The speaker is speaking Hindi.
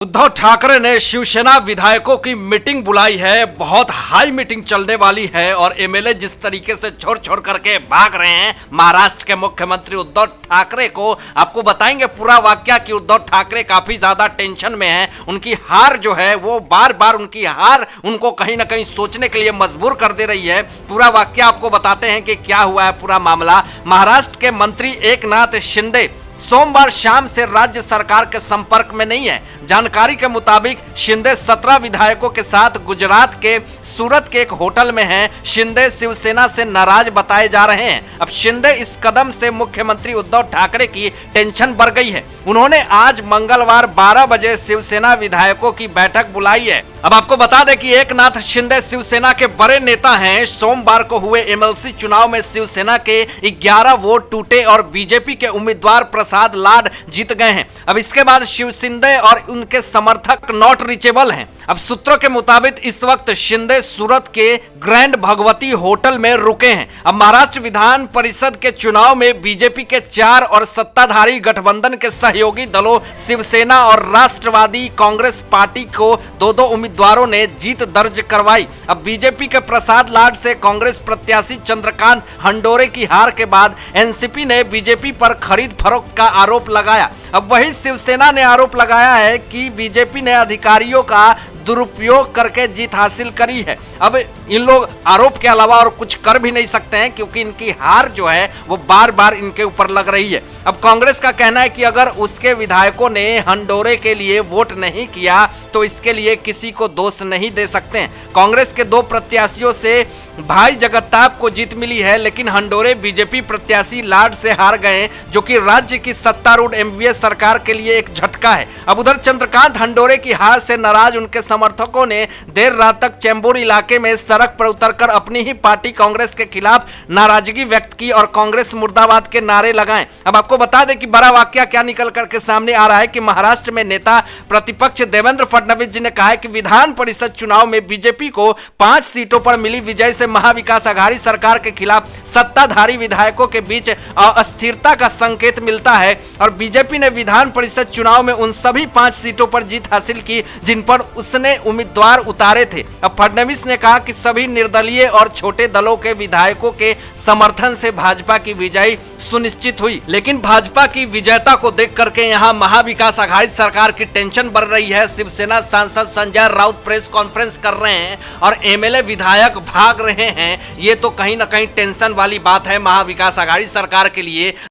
उद्धव ठाकरे ने शिवसेना विधायकों की मीटिंग बुलाई है। बहुत हाई मीटिंग चलने वाली है और एमएलए जिस तरीके से छोड़ छोड़ करके भाग रहे हैं महाराष्ट्र के मुख्यमंत्री उद्धव ठाकरे को, आपको बताएंगे पूरा वाकया कि उद्धव ठाकरे काफी ज्यादा टेंशन में हैं। उनकी हार जो है वो बार बार उनकी हार उनको कहीं ना कहीं सोचने के लिए मजबूर कर दे रही है। पूरा वाकया आपको बताते हैं कि क्या हुआ है पूरा मामला। महाराष्ट्र के मंत्री एकनाथ शिंदे सोमवार शाम से राज्य सरकार के संपर्क में नहीं है। जानकारी के मुताबिक शिंदे 17 विधायकों के साथ गुजरात के सूरत के एक होटल में हैं। शिंदे शिवसेना से नाराज बताए जा रहे हैं। अब शिंदे इस कदम से मुख्यमंत्री उद्धव ठाकरे की टेंशन बढ़ गई है। उन्होंने आज मंगलवार 12 बजे शिवसेना विधायकों की बैठक बुलाई है। अब आपको बता दें कि एकनाथ शिंदे शिवसेना के बड़े नेता हैं। सोमवार को हुए एमएलसी चुनाव में शिवसेना के 11 वोट टूटे और बीजेपी के उम्मीदवार प्रसाद लाड जीत गए हैं। अब इसके बाद शिव शिंदे और उनके समर्थक नॉट रीचेबल हैं। अब सूत्रों के मुताबिक इस वक्त शिंदे सूरत के ग्रैंड भगवती होटल में रुके हैं। अब महाराष्ट्र विधान परिषद के चुनाव में बीजेपी के 4 और सत्ताधारी गठबंधन के सहयोगी दलों शिवसेना और राष्ट्रवादी कांग्रेस पार्टी को दो उम्मीदवारों ने जीत दर्ज करवाई। अब बीजेपी के प्रसाद लाड से कांग्रेस प्रत्याशी चंद्रकांत हंडोरे की हार के बाद एनसीपी ने बीजेपी पर खरीद फरोख्त का आरोप लगाया। अब वही शिवसेना ने आरोप लगाया है कि बीजेपी ने अधिकारियों का दुरुपयोग करके जीत हासिल करी है। अब इन लोग आरोप के अलावा और कुछ कर भी नहीं सकते हैं क्योंकि इनकी हार जो है वो बार बार इनके ऊपर लग रही है। अब कांग्रेस का कहना है कि अगर उसके विधायकों ने हंडोरे के लिए वोट नहीं किया तो इसके लिए किसी को दोष नहीं दे सकते हैं। कांग्रेस के 2 प्रत्याशियों से भाई जगताप को जीत मिली है, लेकिन हंडोरे बीजेपी प्रत्याशी लाड से हार गए जो कि राज्य की सत्तारूढ़ एमवीएस सरकार के लिए एक झटका है। अब उधर चंद्रकांत हंडोरे की हार से नाराज उनके समर्थकों ने देर रात तक चेंबूर इलाके में सड़क पर उतरकर अपनी ही पार्टी कांग्रेस के खिलाफ नाराजगी व्यक्त की और कांग्रेस मुर्दाबाद के नारे लगाए। अब आपको बता दें कि बड़ा वाकया क्या निकल करके सामने आ रहा है कि महाराष्ट्र में नेता प्रतिपक्ष देवेंद्र फडणवीस जी ने कहा है कि विधान परिषद चुनाव में बीजेपी को 5 सीटों पर मिली विजय से महाविकास आघाड़ी सरकार के खिलाफ सत्ताधारी विधायकों के बीच अस्थिरता का संकेत मिलता है और बीजेपी ने विधान परिषद चुनाव में उन सभी 5 सीटों पर जीत हासिल की जिन पर उसने उम्मीदवार उतारे थे। अब फडणवीस ने कहा कि सभी निर्दलीय और छोटे दलों के विधायकों के समर्थन से भाजपा की विजय सुनिश्चित हुई, लेकिन भाजपा की विजयता को देख करके यहां महाविकास आघाड़ी सरकार की टेंशन बढ़ रही है। शिवसेना सांसद संजय राउत प्रेस कॉन्फ्रेंस कर रहे हैं और एमएलए विधायक भाग रहे हैं। ये तो कहीं ना कहीं टेंशन वाली बात है महाविकास आघाड़ी सरकार के लिए।